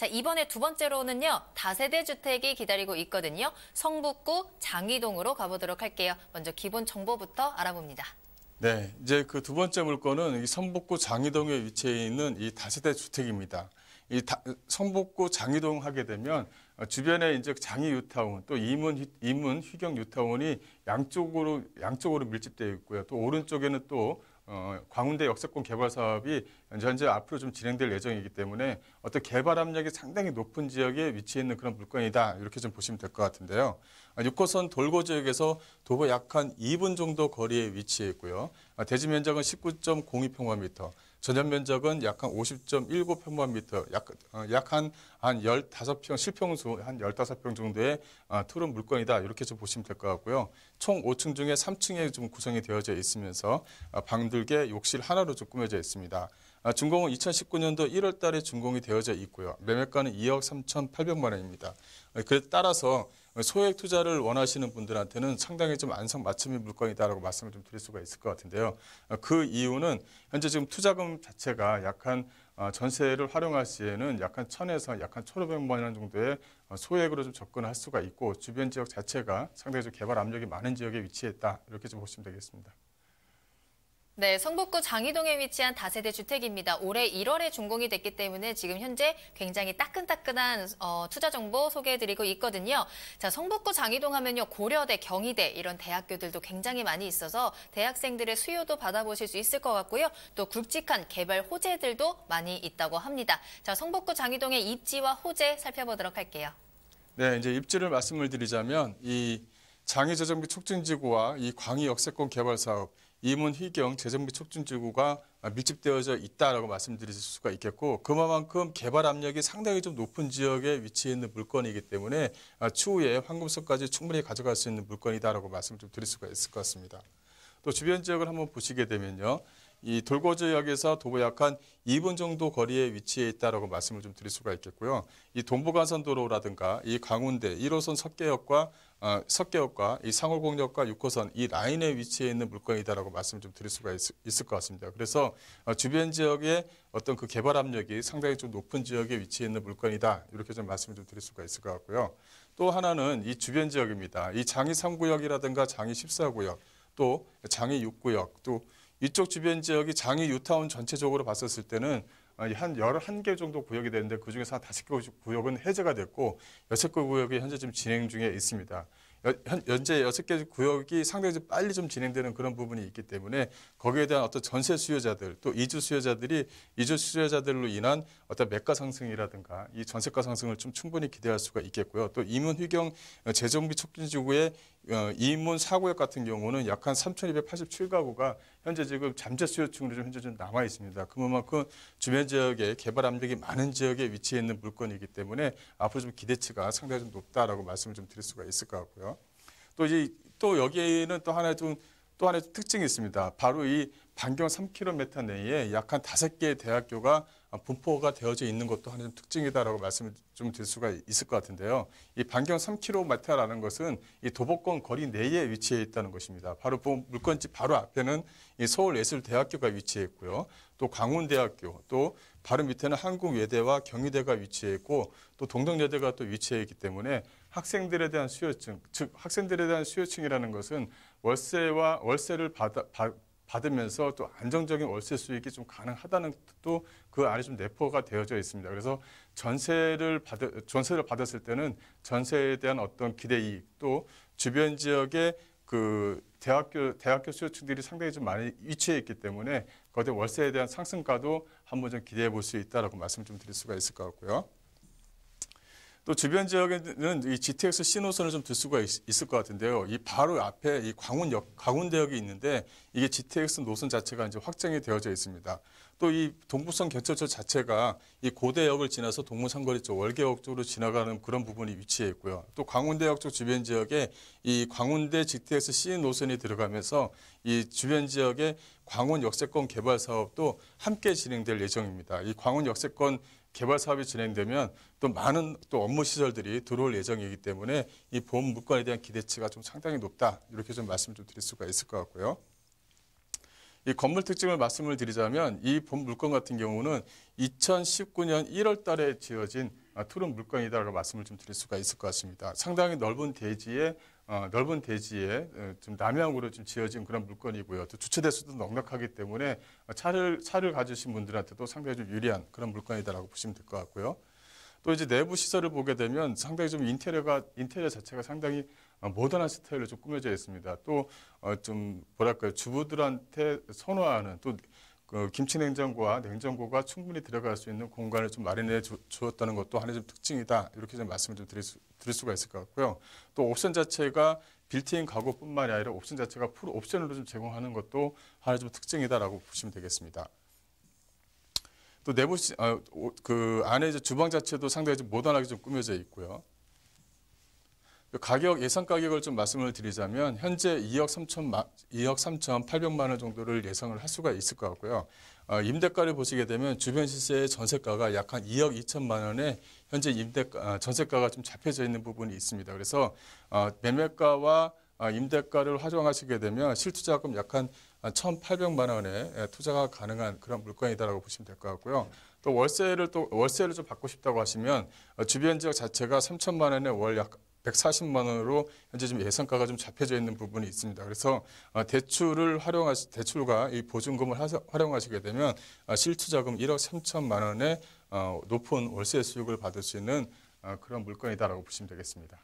자, 이번에 두 번째로는요, 다세대 주택이 기다리고 있거든요. 성북구 장이동으로 가보도록 할게요. 먼저 기본 정보부터 알아봅니다. 네, 이제 그 두 번째 물건은 이 성북구 장이동에 위치해 있는 이 다세대 주택입니다. 성북구 장이동 하게 되면 주변에 이제 장이 뉴타운 또 이문 휘경 뉴타운이 양쪽으로 밀집되어 있고요. 또 오른쪽에는 또 광운대 역세권 개발 사업이 현재 앞으로 좀 진행될 예정이기 때문에 어떤 개발 압력이 상당히 높은 지역에 위치해 있는 그런 물건이다. 이렇게 좀 보시면 될 것 같은데요. 6호선 돌고 지역에서 도보 약 한 2분 정도 거리에 위치해 있고요. 대지 면적은 19.02평방미터, 전용 면적은 약 한 50.19평방미터, 약 한 15평, 실평수 한 15평 정도의 투룸 물건이다. 이렇게 좀 보시면 될 것 같고요. 총 5층 중에 3층에 좀 구성이 되어져 있으면서 방들개 욕실 하나로 좀 꾸며져 있습니다. 준공은 2019년도 1월 달에 준공이 되어져 있고요. 매매가는 2억 3,800만 원입니다. 그에 따라서 소액 투자를 원하시는 분들한테는 상당히 좀 안성맞춤의 물건이다라고 말씀을 좀 드릴 수가 있을 것 같은데요. 그 이유는 현재 지금 투자금 자체가 약한 전세를 활용할 시에는 약한 1,000에서 약한 1,500만 원 정도의 소액으로 좀 접근할 수가 있고 주변 지역 자체가 상당히 좀 개발 압력이 많은 지역에 위치했다. 이렇게 좀 보시면 되겠습니다. 네, 성북구 장이동에 위치한 다세대 주택입니다. 올해 1월에 준공이 됐기 때문에 지금 현재 굉장히 따끈따끈한 투자 정보 소개해드리고 있거든요. 자, 성북구 장이동 하면요, 고려대, 경희대 이런 대학교들도 굉장히 많이 있어서 대학생들의 수요도 받아보실 수 있을 것 같고요. 또 굵직한 개발 호재들도 많이 있다고 합니다. 자, 성북구 장이동의 입지와 호재 살펴보도록 할게요. 네, 이제 입지를 말씀을 드리자면 이 장애재정비 촉진지구와 이 광희 역세권 개발 사업, 이문 휘경 재정비 촉진지구가 밀집되어져 있다라고 말씀드릴 수가 있겠고 그만큼 개발 압력이 상당히 좀 높은 지역에 위치해 있는 물건이기 때문에 추후에 황금성까지 충분히 가져갈 수 있는 물건이다라고 말씀을 좀 드릴 수가 있을 것 같습니다. 또 주변 지역을 한번 보시게 되면요. 이 돌고지역에서 도보 약 한 2분 정도 거리에 위치해 있다라고 말씀을 좀 드릴 수가 있겠고요. 이 동부간선도로라든가 이 광운대 1호선 석계역과 이 상월공역과 6호선 이 라인에 위치해 있는 물건이다라고 말씀을 좀 드릴 수가 있을 것 같습니다. 그래서 주변 지역의 어떤 그 개발 압력이 상당히 좀 높은 지역에 위치해 있는 물건이다. 이렇게 좀 말씀을 좀 드릴 수가 있을 것 같고요. 또 하나는 이 주변 지역입니다. 이 장이 3구역이라든가 장이 14구역, 또 장이 6구역, 또 이쪽 주변 지역이 장이 뉴타운 전체적으로 봤었을 때는 한 11개 정도 구역이 되는데 그중에서 한 5개 구역은 해제가 됐고 6개 구역이 현재 지금 진행 중에 있습니다. 현재 6개 구역이 상당히 좀 빨리 좀 진행되는 그런 부분이 있기 때문에 거기에 대한 어떤 전세 수요자들 또 이주 수요자들로 인한 어떤 매가 상승이라든가 이 전세가 상승을 좀 충분히 기대할 수가 있겠고요. 또 이문 휘경 재정비 촉진지구의 이문 4구역 같은 경우는 약 한 3,287가구가 현재 지금 잠재 수요층으로 좀 현재 좀 남아 있습니다. 그만큼 주변 지역에 개발 압력이 많은 지역에 위치해 있는 물건이기 때문에 앞으로 좀 기대치가 상당히 좀 높다라고 말씀을 좀 드릴 수가 있을 것 같고요. 또 여기에는 또 하나의 특징이 있습니다. 바로 이 반경 3km 내에 약 한 5개의 대학교가 분포가 되어져 있는 것도 하나의 특징이다라고 말씀을 좀 드릴 수가 있을 것 같은데요. 이 반경 3km라는 것은 이 도보권 거리 내에 위치해 있다는 것입니다. 바로 물건집 바로 앞에는 이 서울예술대학교가 위치해 있고요. 또 광운대학교, 또 바로 밑에는 한국외대와 경희대가 위치해 있고 또 동덕여대가 또 위치해 있기 때문에 학생들에 대한 수요층, 즉 학생들에 대한 수요층이라는 것은 월세를 받으면서 또 안정적인 월세 수익이 좀 가능하다는 또 그 안에 좀 내포가 되어져 있습니다. 그래서 전세를 받았을 때는 전세에 대한 어떤 기대이익 또 주변 지역의 그 대학교 수요층들이 상당히 좀 많이 위치해 있기 때문에 거기에 월세에 대한 상승가도 한번 좀 기대해 볼 수 있다라고 말씀 좀 드릴 수가 있을 것 같고요. 또 주변 지역에는 이 GTX 신호선을 좀 들 수가 있을 것 같은데요. 이 바로 앞에 이 광운대역이 있는데 이게 GTX 노선 자체가 이제 확정이 되어져 있습니다. 또 이 동부선 경찰서 자체가 이 고대역을 지나서 동문상거리 쪽 월계역 쪽으로 지나가는 그런 부분이 위치해 있고요. 또 광운대역 쪽 주변 지역에 이 광운대 GTX C 노선이 들어가면서 이 주변 지역의 광운 역세권 개발 사업도 함께 진행될 예정입니다. 이 광운 역세권 개발 사업이 진행되면 또 많은 또 업무 시설들이 들어올 예정이기 때문에 이 본 물건에 대한 기대치가 좀 상당히 높다. 이렇게 좀 말씀 좀 드릴 수가 있을 것 같고요. 이 건물 특징을 말씀을 드리자면 이 본 물건 같은 경우는 2019년 1월 달에 지어진 투룸 물건이다라고 말씀을 좀 드릴 수가 있을 것 같습니다. 상당히 넓은 대지에 좀 남향으로 좀 지어진 그런 물건이고요. 또 주차 대수도 넉넉하기 때문에 차를 가지신 분들한테도 상당히 좀 유리한 그런 물건이다라고 보시면 될 것 같고요. 또 이제 내부 시설을 보게 되면 상당히 좀 인테리어 자체가 상당히 모던한 스타일로 좀 꾸며져 있습니다. 또 좀 뭐랄까요, 주부들한테 선호하는 또 그 김치 냉장고와 냉장고가 충분히 들어갈 수 있는 공간을 좀 마련해 주었다는 것도 하나의 좀 특징이다. 이렇게 좀 말씀을 좀 드릴 수가 있을 것 같고요. 또 옵션 자체가 빌트인 가구뿐만이 아니라 옵션 자체가 풀 옵션으로 좀 제공하는 것도 하나의 좀 특징이다라고 보시면 되겠습니다. 또 그 안에 이제 주방 자체도 상당히 좀 모던하게 좀 꾸며져 있고요. 예상 가격을 좀 말씀을 드리자면 현재 2억 3,800만 원 정도를 예상을 할 수가 있을 것 같고요. 임대가를 보시게 되면 주변 시세의 전세가가 약 한 2억 2천만 원에 현재 전세가가 좀 잡혀져 있는 부분이 있습니다. 그래서 매매가와 임대가를 활용하시게 되면 실투자금 약 한 1,800만 원에 투자가 가능한 그런 물건이다라고 보시면 될 것 같고요. 또 월세를 좀 받고 싶다고 하시면 주변 지역 자체가 3천만 원에 월 약 140만 원으로 현재 좀 예상가가 좀 잡혀져 있는 부분이 있습니다. 그래서 대출과 이 보증금을 활용하시게 되면 실투자금 1억 3천만 원의 높은 월세 수익을 받을 수 있는 그런 물건이다라고 보시면 되겠습니다.